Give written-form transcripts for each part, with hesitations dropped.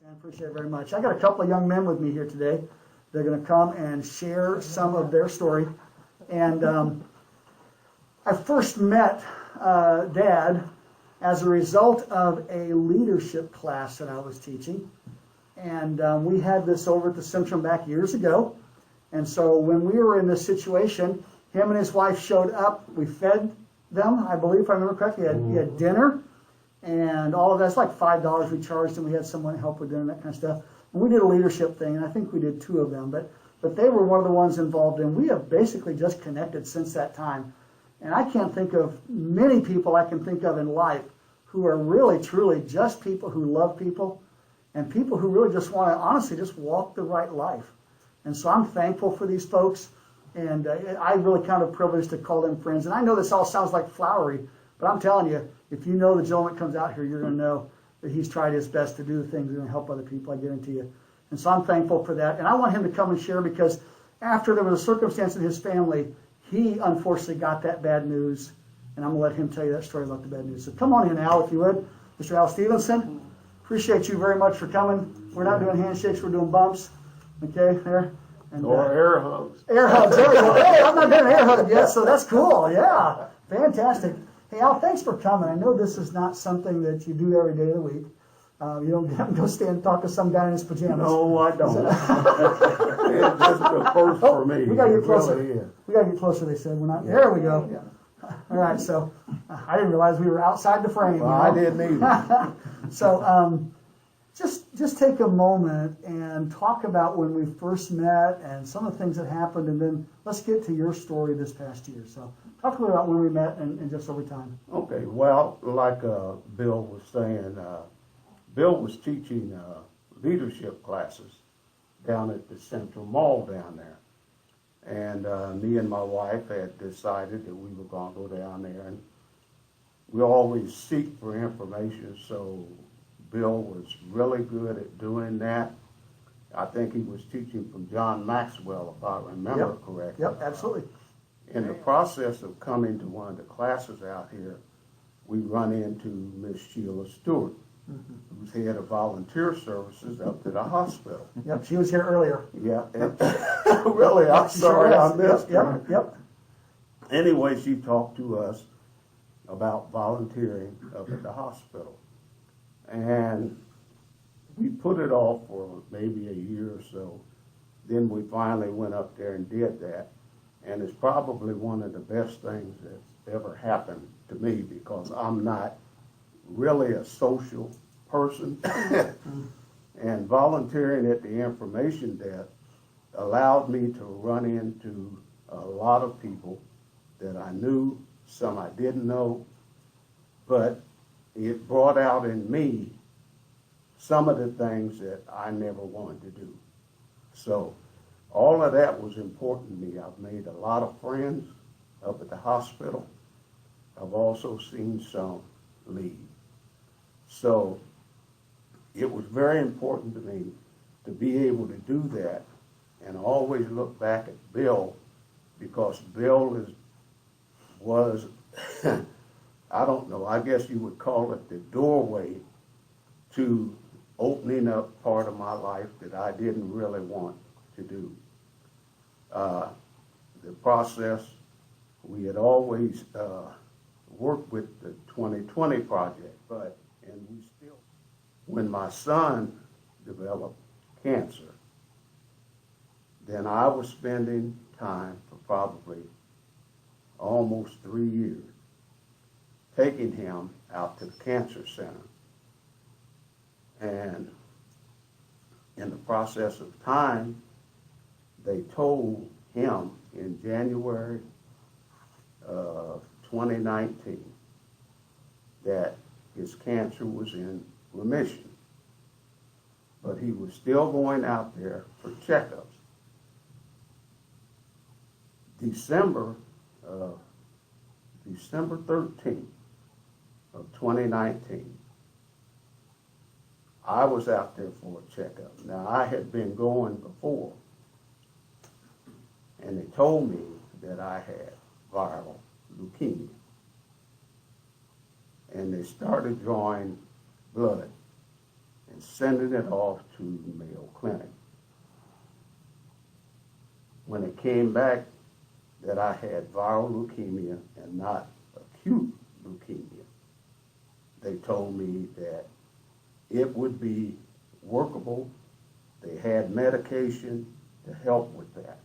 I appreciate it very much. I got a couple of young men with me here today. They're going to come and share some of their story. And I first met Dad as a result of a leadership class that I was teaching. And we had this over at the Centrum back years ago. And so when we were in this situation, him and his wife showed up. We fed them, I believe, if I remember correctly. He had dinner and all of that's like $5 we charged, and we had someone help with dinner and that kind of stuff. And we did a leadership thing, and I think we did 2 of them. But they were one of the ones involved, and we have basically just connected since that time. And I can't think of many people I can think of in life who are really, truly just people who love people and people who really just want to honestly just walk the right life. And so I'm thankful for these folks, and I really count it a privilege to call them friends. And I know this all sounds like flowery, but I'm telling you, if you know the gentleman that comes out here, you're going to know that he's tried his best to do things and help other people, I guarantee you. And so I'm thankful for that. And I want him to come and share, because after there was a circumstance in his family, he unfortunately got that bad news. And I'm going to let him tell you that story about the bad news. So come on in, Al, if you would. Mr. Al Stevenson, appreciate you very much for coming. We're not doing handshakes, we're doing bumps. Okay, there. And, or air hugs. Air hugs, there we go. Hey, I'm not doing an air hug yet, so that's cool. Yeah, fantastic. Hey, Al, thanks for coming. I know this is not something that you do every day of the week. You don't have to go stand and talk to some guy in his pajamas. No, I don't. It's just a first for me. We gotta get closer. Really We gotta get closer, they said. We're not. Yeah. There we go. Yeah. All right, so I didn't realize we were outside the frame. Well, I didn't either. So just take a moment and talk about when we first met and some of the things that happened, and then let's get to your story this past year. So talk a little about when we met and just over time. Okay, well, like Bill was saying, Bill was teaching leadership classes down at the Central Mall down there. And me and my wife had decided that we were going to go down there. And we always seek for information, so Bill was really good at doing that. I think he was teaching from John Maxwell, if I remember correctly. Yep, absolutely. In the process of coming to one of the classes out here, we run into Miss Sheila Stewart, who's head of volunteer services up to the hospital. Yep, she was here earlier. Yeah, and really, I'm sorry I missed her. Yep. Anyway, she talked to us about volunteering up at the hospital. And we put it off for maybe a year or so. Then we finally went up there and did that. And it's probably one of the best things that's ever happened to me, because I'm not really a social person. And volunteering at the information desk allowed me to run into a lot of people that I knew, some I didn't know, but it brought out in me some of the things that I never wanted to do. So all of that was important to me. I've made a lot of friends up at the hospital. I've also seen some leave. So it was very important to me to be able to do that, and always look back at Bill, because Bill was I don't know, I guess you would call it the doorway to opening up part of my life that I didn't really want to do. The process, we had always worked with the 2020 project, and we still, when my son developed cancer, then I was spending time for probably almost 3 years taking him out to the cancer center. And in the process of time, they told him in January of 2019 that his cancer was in remission. But he was still going out there for checkups. December 13th of 2019, I was out there for a checkup. Now, I had been going before, and they told me that I had viral leukemia. And they started drawing blood. and sending it off to Mayo Clinic. When it came back that I had viral leukemia and not acute leukemia, they told me that it would be workable. They had medication to help with that.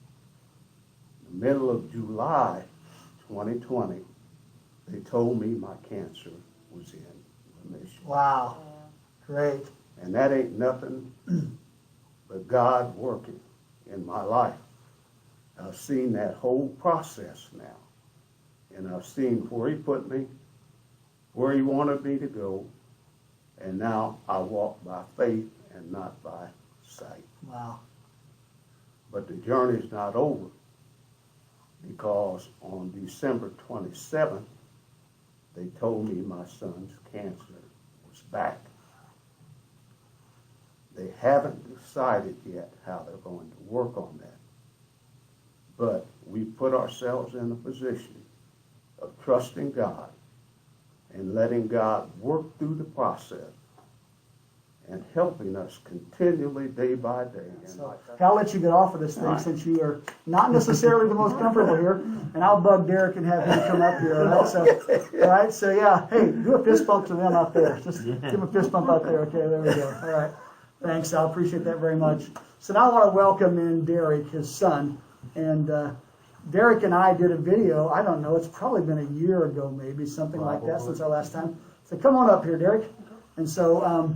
In the middle of July 2020, they told me my cancer was in remission. Wow. Great. And that ain't nothing but God working in my life. I've seen that whole process now. And I've seen where he put me, where he wanted me to go, and now I walk by faith and not by sight. Wow. But the journey's not over, because on December 27th, they told me my son's cancer was back. They haven't decided yet how they're going to work on that. But we put ourselves in a position of trusting God and letting God work through the process and helping us continually day by day. So I'll let you get off of this thing since you are not necessarily the most comfortable here, and I'll bug Derrick and have him come up here. All right. So yeah, hey, do a fist bump to them out there. Just give them a fist bump out there. Okay, there we go. All right. Thanks. I appreciate that very much. So now I want to welcome in Derrick, his son, and Derrick and I did a video. I don't know. It's probably been a year ago, maybe something like that, since our last time. So come on up here, Derrick. And so.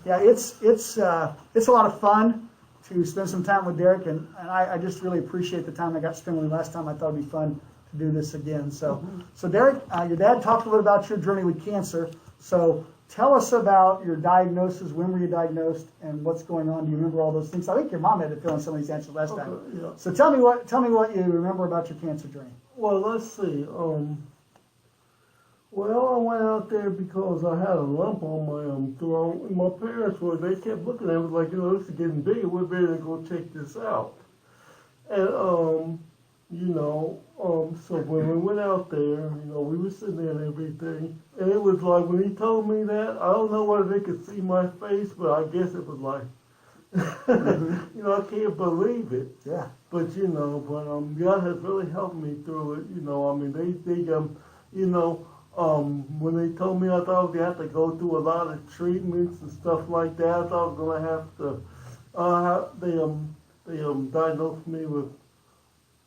Yeah, it's a lot of fun to spend some time with Derrick, and I just really appreciate the time I got to spend with him last time. I thought it'd be fun to do this again. So, so Derrick, your dad talked a little about your journey with cancer. So tell us about your diagnosis. When were you diagnosed, and what's going on? Do you remember all those things? I think your mom had to fill in some of these answers last time. Yeah. So tell me what you remember about your cancer journey. Well, let's see. Well, I went out there because I had a lump on my throat, and my parents they kept looking at me like, this is getting bigger, we're ready to go check this out. And, so when we went out there, we were sitting there and everything, and it was like, when he told me that, I don't know whether they could see my face, but I guess it was like, I can't believe it. Yeah. But, God has really helped me through it, when they told me I thought I was going to have to go through a lot of treatments and stuff like that, I thought I was going to have to, they diagnosed me with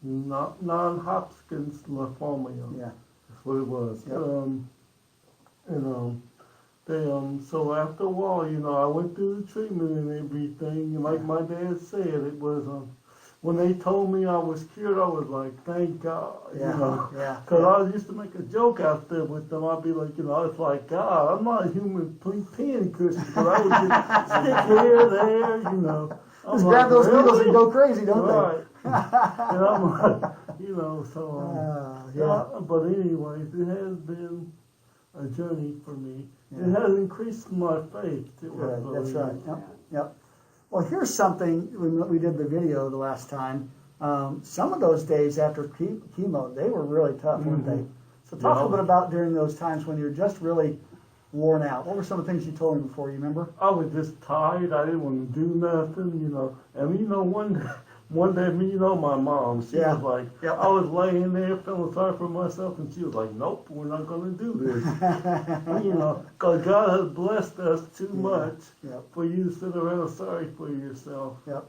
non-Hodgkin's lymphoma. Yeah. That's what it was. Yep. So after a while, I went through the treatment and everything, and like my dad said, it was, when they told me I was cured, I was like, thank God, Yeah. Because I used to make a joke out there with them. I'd be like, it's like, God, I'm not a human penny cushion, but I would just stick here, there, Just grab those needles and go crazy, don't right. And I'm like, but anyways, it has been a journey for me. Yeah. It has increased my faith. That's right. Yep. Well, here's something, when we did the video the last time, some of those days after chemo, they were really tough, weren't they? So talk a little bit about during those times when you're just really worn out. What were some of the things you told me before, you remember? I was just tired. I didn't want to do nothing, And one day, my mom, she was like, I was laying there feeling sorry for myself, and she was like, nope, we're not going to do this. Because God has blessed us too much for you to sit around sorry for yourself. Yep.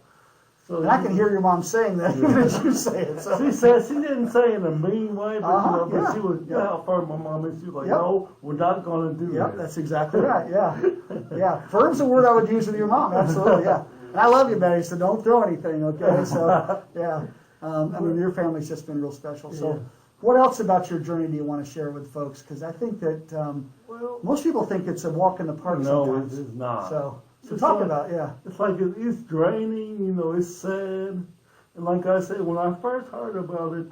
So and I can hear your mom saying that, even as you say it. So. She didn't say it in a mean way, but, but she was, how far my mom is, she was like, no, we're not going to do this. That's exactly right, yeah. Firm's the word I would use with your mom, absolutely, yeah. And I love you, Betty, so don't throw anything, okay? So, yeah. Your family's just been real special. So, what else about your journey do you want to share with folks? Because I think that most people think it's a walk in the park sometimes. No, it's not. So talk about, It's like it's draining, it's sad. And like I said, when I first heard about it,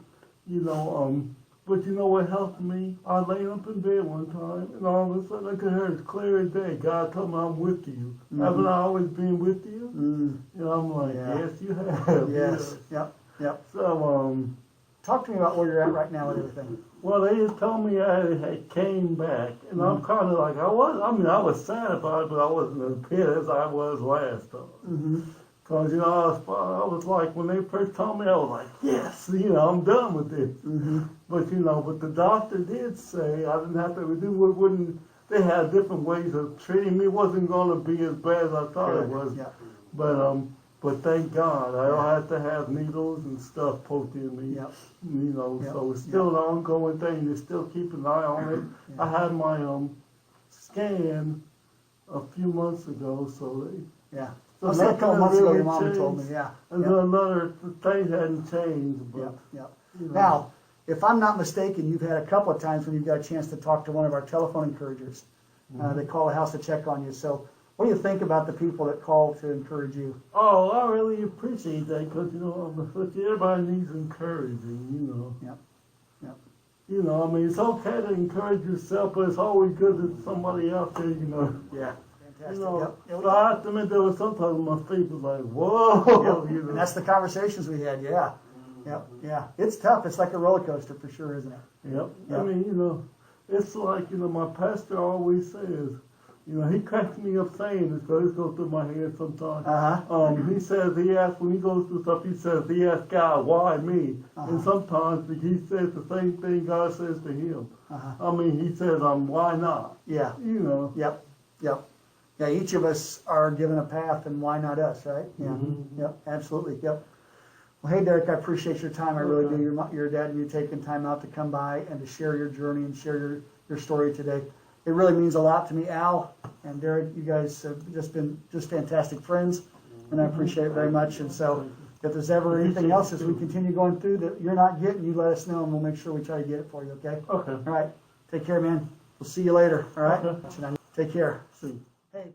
but what helped me? I lay up in bed one time, and all of a sudden I could hear it clear as day. God told me, I'm with you. Haven't I always been with you? And I'm like, yes, you have. Yes, yep. So, talk to me about where you're at right now with everything. Well, they just told me I had came back, and I'm kind of like, I was sad about it, but I wasn't as pissed as I was last time. Because, you know, I was like, when they first told me, I was like, yes, you know, I'm done with this. But, you know, but the doctor did say I didn't have to, they had different ways of treating me. It wasn't going to be as bad as I thought it was. Yeah. But thank God, I don't have to have needles and stuff poked in me. Yep. You know, Yep. so it's still an ongoing thing. They still keep an eye on it. I had my scan a few months ago, so Yeah. so I said a couple nothing months ago, really your mom changed. told me, yeah. And Yep. then another thing hadn't changed, but Yep, yep. you know. Now, if I'm not mistaken, you've had a couple of times when you've got a chance to talk to one of our telephone encouragers. They call the house to check on you. So what do you think about the people that call to encourage you? Oh, I really appreciate that because, you know, everybody needs encouraging, you know. Yep, yep. You know, I mean, it's okay to encourage yourself, but it's always good that somebody out there, you know. Yeah. You Fantastic. know, Yep. Yeah, so I have to admit, there was sometimes my feet was like, whoa, Yep. you know. And that's the conversations we had, yeah. Yep, yeah. It's tough. It's like a roller coaster for sure, isn't it? Yep. Yep. I mean, you know, it's like, you know, my pastor always says, you know, he cracks me up saying this because it goes through my head sometimes. He says, when he goes through stuff, he says, he asks God, why me? And sometimes he says the same thing God says to him. I mean, he says, why not? Yeah. You know. Yep, yep. Yeah, each of us are given a path, and why not us, right? Yeah. Yep, absolutely. Yep. Well, hey, Derrick, I appreciate your time. I really do. Your dad and you taking time out to come by and to share your journey and share your story today. It really means a lot to me. Al and Derrick, you guys have just been fantastic friends, and I appreciate it very much. And so if there's ever anything else as we continue going through that you're not getting, you let us know, and we'll make sure we try to get it for you, okay? Okay. All right. Take care, man. We'll see you later, all right? Okay. Take care. See. Hey.